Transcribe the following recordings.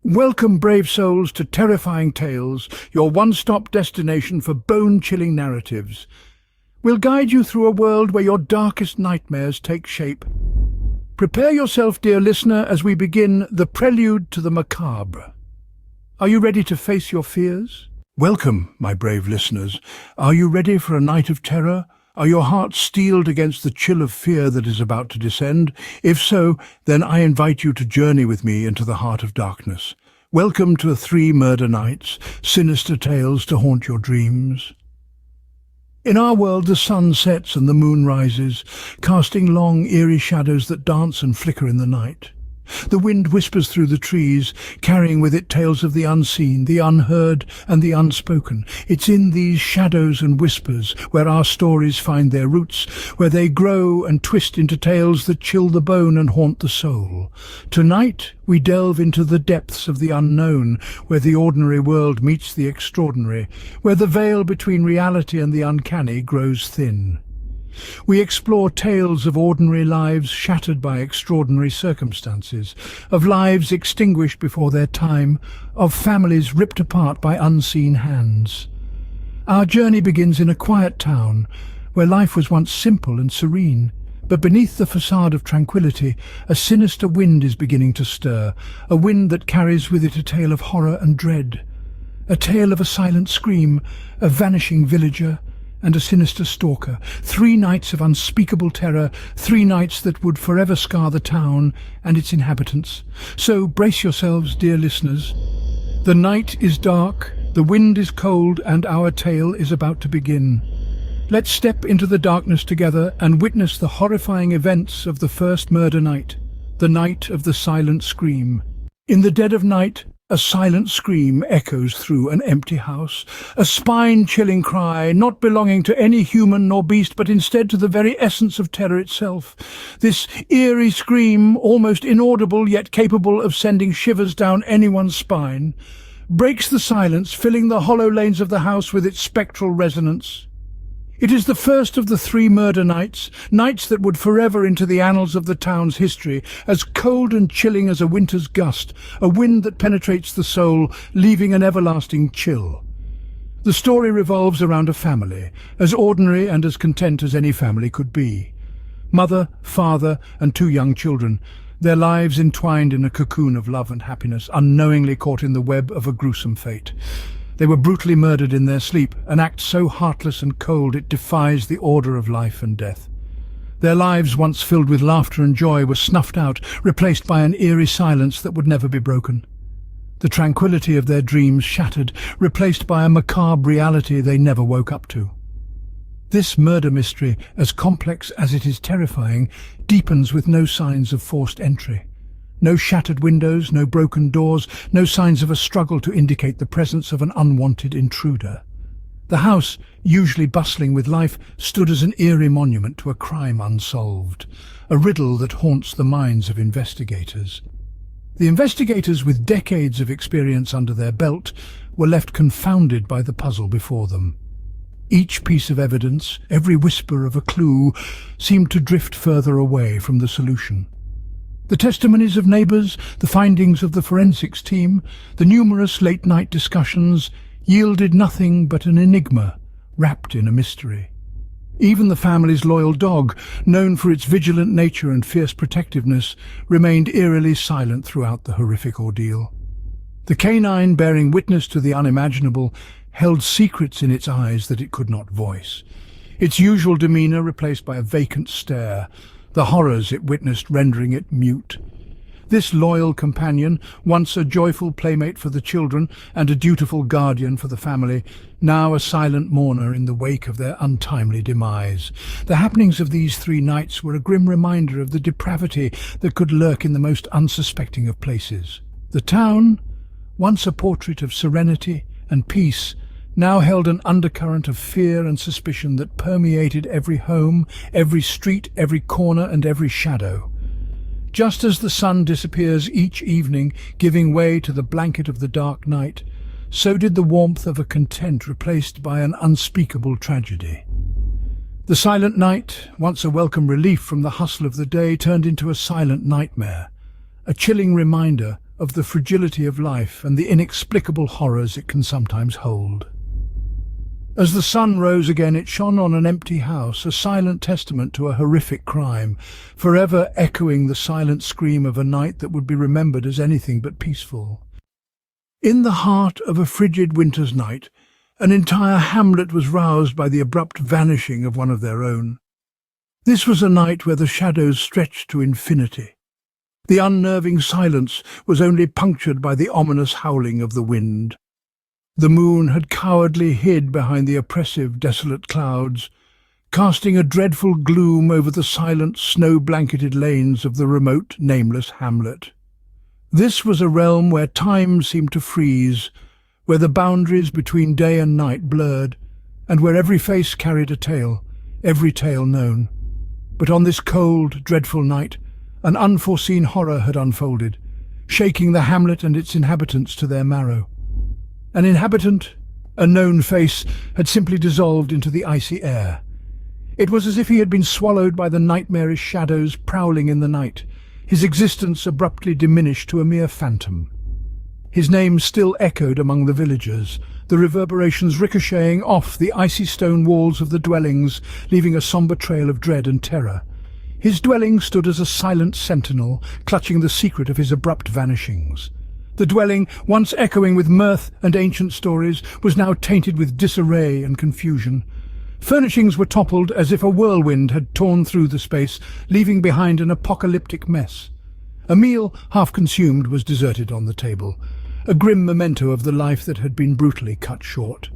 Welcome, brave souls, to Terrifying Tales, your one-stop destination for bone-chilling narratives. We'll guide you through a world where your darkest nightmares take shape. Prepare yourself, dear listener, as we begin the Prelude to the Macabre. Are you ready to face your fears? Welcome, my brave listeners. Are you ready for a night of terror? Are your hearts steeled against the chill of fear that is about to descend? If so, then I invite you to journey with me into the heart of darkness. Welcome to 3 murder nights, sinister tales to haunt your dreams. In our world, the sun sets and the moon rises, casting long, eerie shadows that dance and flicker in the night. The wind whispers through the trees, carrying with it tales of the unseen, the unheard, and the unspoken. It's in these shadows and whispers where our stories find their roots, where they grow and twist into tales that chill the bone and haunt the soul. Tonight, we delve into the depths of the unknown, where the ordinary world meets the extraordinary, where the veil between reality and the uncanny grows thin. We explore tales of ordinary lives shattered by extraordinary circumstances, of lives extinguished before their time, of families ripped apart by unseen hands. Our journey begins in a quiet town, where life was once simple and serene. But beneath the facade of tranquility, a sinister wind is beginning to stir, a wind that carries with it a tale of horror and dread. A tale of a silent scream, a vanishing villager, and a sinister stalker. 3 nights of unspeakable terror, 3 nights that would forever scar the town and its inhabitants. So brace yourselves, dear listeners. The night is dark, the wind is cold, and our tale is about to begin. Let's step into the darkness together and witness the horrifying events of the first murder night, the night of the silent scream. In the dead of night, a silent scream echoes through an empty house, a spine-chilling cry not belonging to any human nor beast, but instead to the very essence of terror itself. This eerie scream, almost inaudible yet capable of sending shivers down anyone's spine, breaks the silence, filling the hollow lanes of the house with its spectral resonance. It is the first of the 3 murder nights, nights that would forever into the annals of the town's history, as cold and chilling as a winter's gust, a wind that penetrates the soul, leaving an everlasting chill. The story revolves around a family, as ordinary and as content as any family could be. Mother, father, and 2 young children, their lives entwined in a cocoon of love and happiness, unknowingly caught in the web of a gruesome fate. They were brutally murdered in their sleep, an act so heartless and cold it defies the order of life and death. Their lives, once filled with laughter and joy, were snuffed out, replaced by an eerie silence that would never be broken. The tranquility of their dreams shattered, replaced by a macabre reality they never woke up to. This murder mystery, as complex as it is terrifying, deepens with no signs of forced entry. No shattered windows, no broken doors, no signs of a struggle to indicate the presence of an unwanted intruder. The house, usually bustling with life, stood as an eerie monument to a crime unsolved, a riddle that haunts the minds of investigators. The investigators, with decades of experience under their belt, were left confounded by the puzzle before them. Each piece of evidence, every whisper of a clue, seemed to drift further away from the solution. The testimonies of neighbours, the findings of the forensics team, the numerous late-night discussions yielded nothing but an enigma wrapped in a mystery. Even the family's loyal dog, known for its vigilant nature and fierce protectiveness, remained eerily silent throughout the horrific ordeal. The canine, bearing witness to the unimaginable, held secrets in its eyes that it could not voice, its usual demeanour replaced by a vacant stare, the horrors it witnessed rendering it mute. This loyal companion, once a joyful playmate for the children and a dutiful guardian for the family, now a silent mourner in the wake of their untimely demise. The happenings of these 3 nights were a grim reminder of the depravity that could lurk in the most unsuspecting of places. The town, once a portrait of serenity and peace, now held an undercurrent of fear and suspicion that permeated every home, every street, every corner, and every shadow. Just as the sun disappears each evening, giving way to the blanket of the dark night, so did the warmth of a content replaced by an unspeakable tragedy. The silent night, once a welcome relief from the hustle of the day, turned into a silent nightmare, a chilling reminder of the fragility of life and the inexplicable horrors it can sometimes hold. As the sun rose again, it shone on an empty house, a silent testament to a horrific crime, forever echoing the silent scream of a night that would be remembered as anything but peaceful. In the heart of a frigid winter's night, an entire hamlet was roused by the abrupt vanishing of one of their own. This was a night where the shadows stretched to infinity. The unnerving silence was only punctured by the ominous howling of the wind. The moon had cowardly hid behind the oppressive, desolate clouds, casting a dreadful gloom over the silent, snow-blanketed lanes of the remote, nameless hamlet. This was a realm where time seemed to freeze, where the boundaries between day and night blurred, and where every face carried a tale, every tale known. But on this cold, dreadful night, an unforeseen horror had unfolded, shaking the hamlet and its inhabitants to their marrow. An inhabitant, a known face, had simply dissolved into the icy air. It was as if he had been swallowed by the nightmarish shadows prowling in the night, his existence abruptly diminished to a mere phantom. His name still echoed among the villagers, the reverberations ricocheting off the icy stone walls of the dwellings, leaving a sombre trail of dread and terror. His dwelling stood as a silent sentinel, clutching the secret of his abrupt vanishings. The dwelling, once echoing with mirth and ancient stories, was now tainted with disarray and confusion. Furnishings were toppled as if a whirlwind had torn through the space, leaving behind an apocalyptic mess. A meal, half consumed, was deserted on the table, a grim memento of the life that had been brutally cut short.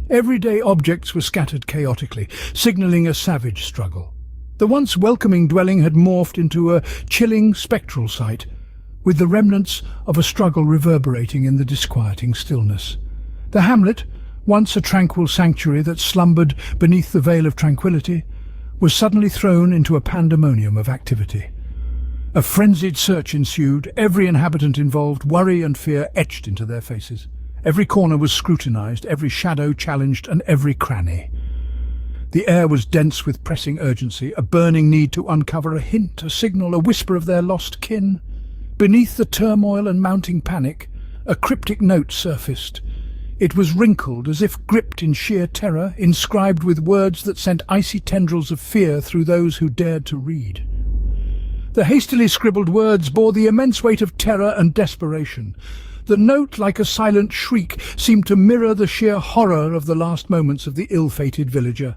Everyday objects were scattered chaotically, signalling a savage struggle. The once welcoming dwelling had morphed into a chilling, spectral sight, with the remnants of a struggle reverberating in the disquieting stillness. The hamlet, once a tranquil sanctuary that slumbered beneath the veil of tranquility, was suddenly thrown into a pandemonium of activity. A frenzied search ensued, every inhabitant involved, worry and fear etched into their faces. Every corner was scrutinized, every shadow challenged, and every cranny. The air was dense with pressing urgency, a burning need to uncover a hint, a signal, a whisper of their lost kin. Beneath the turmoil and mounting panic, a cryptic note surfaced. It was wrinkled, as if gripped in sheer terror, inscribed with words that sent icy tendrils of fear through those who dared to read. The hastily scribbled words bore the immense weight of terror and desperation. The note, like a silent shriek, seemed to mirror the sheer horror of the last moments of the ill-fated villager.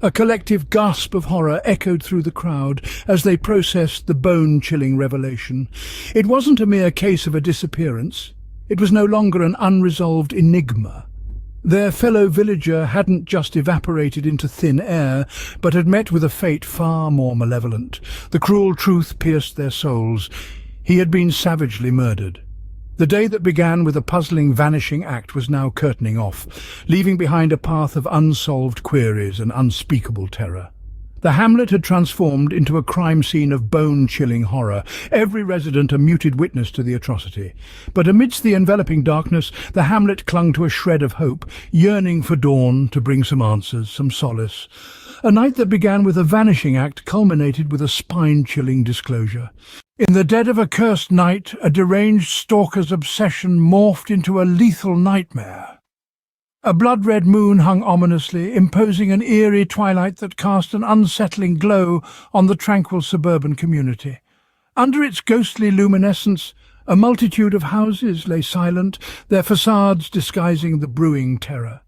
A collective gasp of horror echoed through the crowd as they processed the bone-chilling revelation. It wasn't a mere case of a disappearance. It was no longer an unresolved enigma. Their fellow villager hadn't just evaporated into thin air, but had met with a fate far more malevolent. The cruel truth pierced their souls. He had been savagely murdered. The day that began with a puzzling vanishing act was now curtaining off, leaving behind a path of unsolved queries and unspeakable terror. The hamlet had transformed into a crime scene of bone-chilling horror, every resident a muted witness to the atrocity. But amidst the enveloping darkness, the hamlet clung to a shred of hope, yearning for dawn to bring some answers, some solace. A night that began with a vanishing act culminated with a spine-chilling disclosure. In the dead of a cursed night, a deranged stalker's obsession morphed into a lethal nightmare. A blood-red moon hung ominously, imposing an eerie twilight that cast an unsettling glow on the tranquil suburban community. Under its ghostly luminescence, a multitude of houses lay silent, their facades disguising the brewing terror.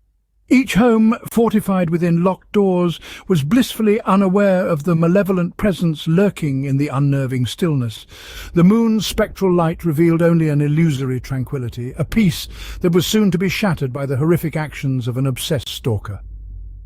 Each home, fortified within locked doors, was blissfully unaware of the malevolent presence lurking in the unnerving stillness. The moon's spectral light revealed only an illusory tranquility, a peace that was soon to be shattered by the horrific actions of an obsessed stalker.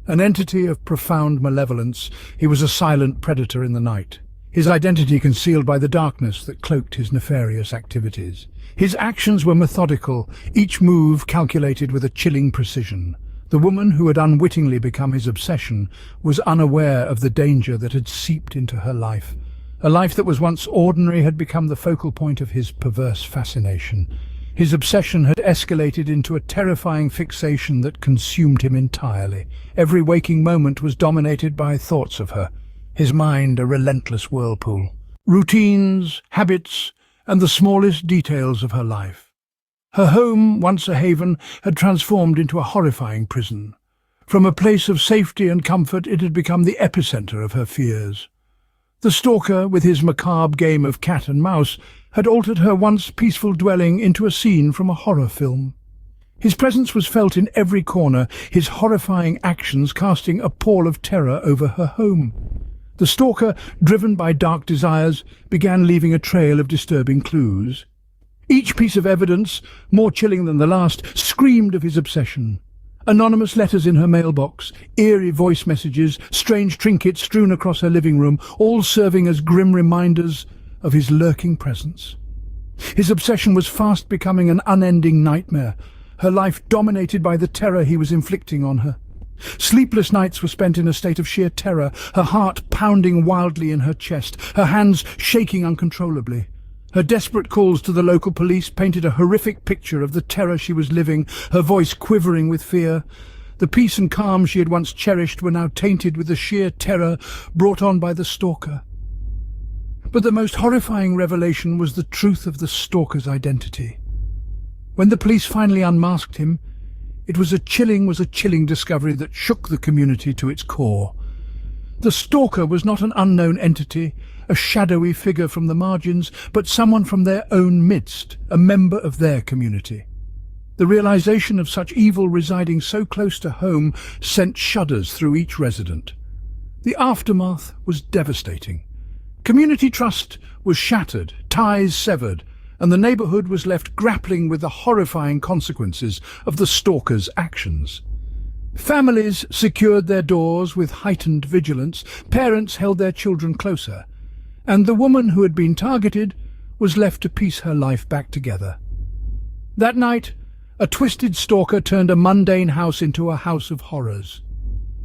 An entity of profound malevolence, he was a silent predator in the night, his identity concealed by the darkness that cloaked his nefarious activities. His actions were methodical, each move calculated with a chilling precision. The woman who had unwittingly become his obsession was unaware of the danger that had seeped into her life. A life that was once ordinary had become the focal point of his perverse fascination. His obsession had escalated into a terrifying fixation that consumed him entirely. Every waking moment was dominated by thoughts of her, his mind a relentless whirlpool. Routines, habits, and the smallest details of her life. Her home, once a haven, had transformed into a horrifying prison. From a place of safety and comfort, it had become the epicenter of her fears. The Stalker, with his macabre game of cat and mouse, had altered her once peaceful dwelling into a scene from a horror film. His presence was felt in every corner, his horrifying actions casting a pall of terror over her home. The Stalker, driven by dark desires, began leaving a trail of disturbing clues. Each piece of evidence, more chilling than the last, screamed of his obsession. Anonymous letters in her mailbox, eerie voice messages, strange trinkets strewn across her living room, all serving as grim reminders of his lurking presence. His obsession was fast becoming an unending nightmare, her life dominated by the terror he was inflicting on her. Sleepless nights were spent in a state of sheer terror, her heart pounding wildly in her chest, her hands shaking uncontrollably. Her desperate calls to the local police painted a horrific picture of the terror she was living, her voice quivering with fear. The peace and calm she had once cherished were now tainted with the sheer terror brought on by the Stalker. But the most horrifying revelation was the truth of the Stalker's identity. When the police finally unmasked him, it was a chilling discovery that shook the community to its core. The Stalker was not an unknown entity, a shadowy figure from the margins, but someone from their own midst, a member of their community. The realization of such evil residing so close to home sent shudders through each resident. The aftermath was devastating. Community trust was shattered, ties severed, and the neighborhood was left grappling with the horrifying consequences of the Stalker's actions. Families secured their doors with heightened vigilance, parents held their children closer, and the woman who had been targeted was left to piece her life back together. That night, a twisted Stalker turned a mundane house into a house of horrors.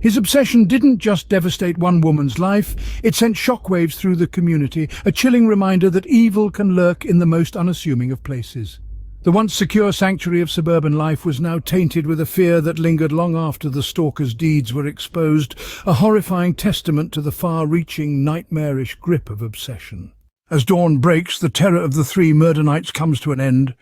His obsession didn't just devastate one woman's life, it sent shockwaves through the community, a chilling reminder that evil can lurk in the most unassuming of places. The once secure sanctuary of suburban life was now tainted with a fear that lingered long after the Stalker's deeds were exposed, a horrifying testament to the far-reaching, nightmarish grip of obsession. As dawn breaks, the terror of the three murder nights comes to an end.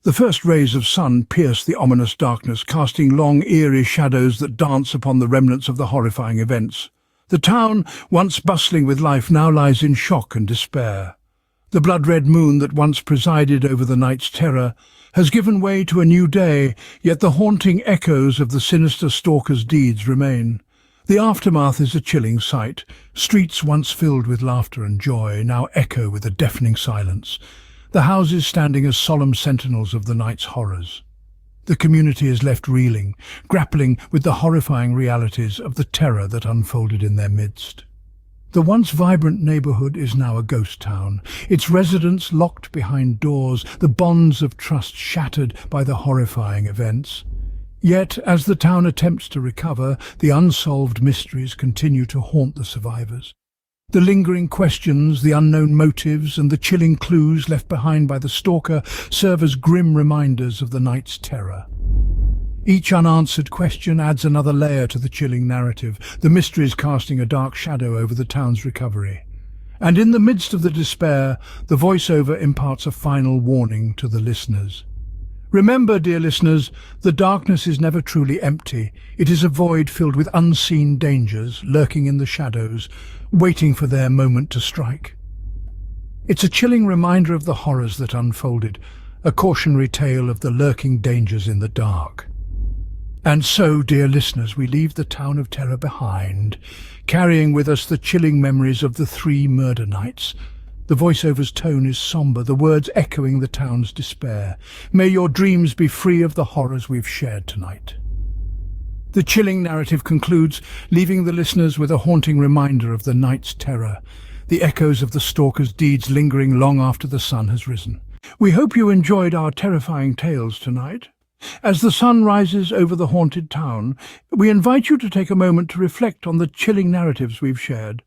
The first rays of sun pierce the ominous darkness, casting long, eerie shadows that dance upon the remnants of the horrifying events. The town, once bustling with life, now lies in shock and despair. The blood-red moon that once presided over the night's terror has given way to a new day, yet the haunting echoes of the sinister Stalker's deeds remain. The aftermath is a chilling sight. Streets once filled with laughter and joy now echo with a deafening silence, the houses standing as solemn sentinels of the night's horrors. The community is left reeling, grappling with the horrifying realities of the terror that unfolded in their midst. The once vibrant neighborhood is now a ghost town, its residents locked behind doors, the bonds of trust shattered by the horrifying events. Yet, as the town attempts to recover, the unsolved mysteries continue to haunt the survivors. The lingering questions, the unknown motives, and the chilling clues left behind by the Stalker serve as grim reminders of the night's terror. Each unanswered question adds another layer to the chilling narrative, the mysteries casting a dark shadow over the town's recovery. And in the midst of the despair, the voiceover imparts a final warning to the listeners. Remember, dear listeners, the darkness is never truly empty. It is a void filled with unseen dangers, lurking in the shadows, waiting for their moment to strike. It's a chilling reminder of the horrors that unfolded, a cautionary tale of the lurking dangers in the dark. And so, dear listeners, we leave the town of terror behind, carrying with us the chilling memories of the 3 murder nights. The voiceover's tone is somber, the words echoing the town's despair. May your dreams be free of the horrors we've shared tonight. The chilling narrative concludes, leaving the listeners with a haunting reminder of the night's terror, the echoes of the Stalker's deeds lingering long after the sun has risen. We hope you enjoyed our terrifying tales tonight. As the sun rises over the haunted town, we invite you to take a moment to reflect on the chilling narratives we've shared.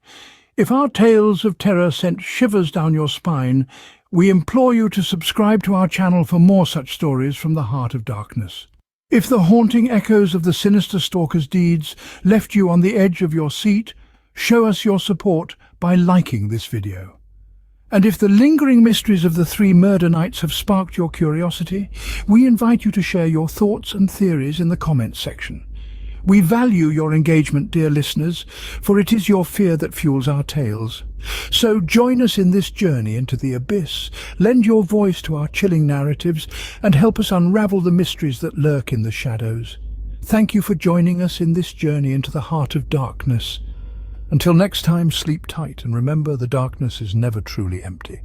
If our tales of terror sent shivers down your spine, we implore you to subscribe to our channel for more such stories from the heart of darkness. If the haunting echoes of the sinister Stalker's deeds left you on the edge of your seat, show us your support by liking this video. And if the lingering mysteries of the three murder nights have sparked your curiosity, we invite you to share your thoughts and theories in the comments section. We value your engagement, dear listeners, for it is your fear that fuels our tales. So join us in this journey into the abyss, lend your voice to our chilling narratives, and help us unravel the mysteries that lurk in the shadows. Thank you for joining us in this journey into the heart of darkness. Until next time, sleep tight and remember the darkness is never truly empty.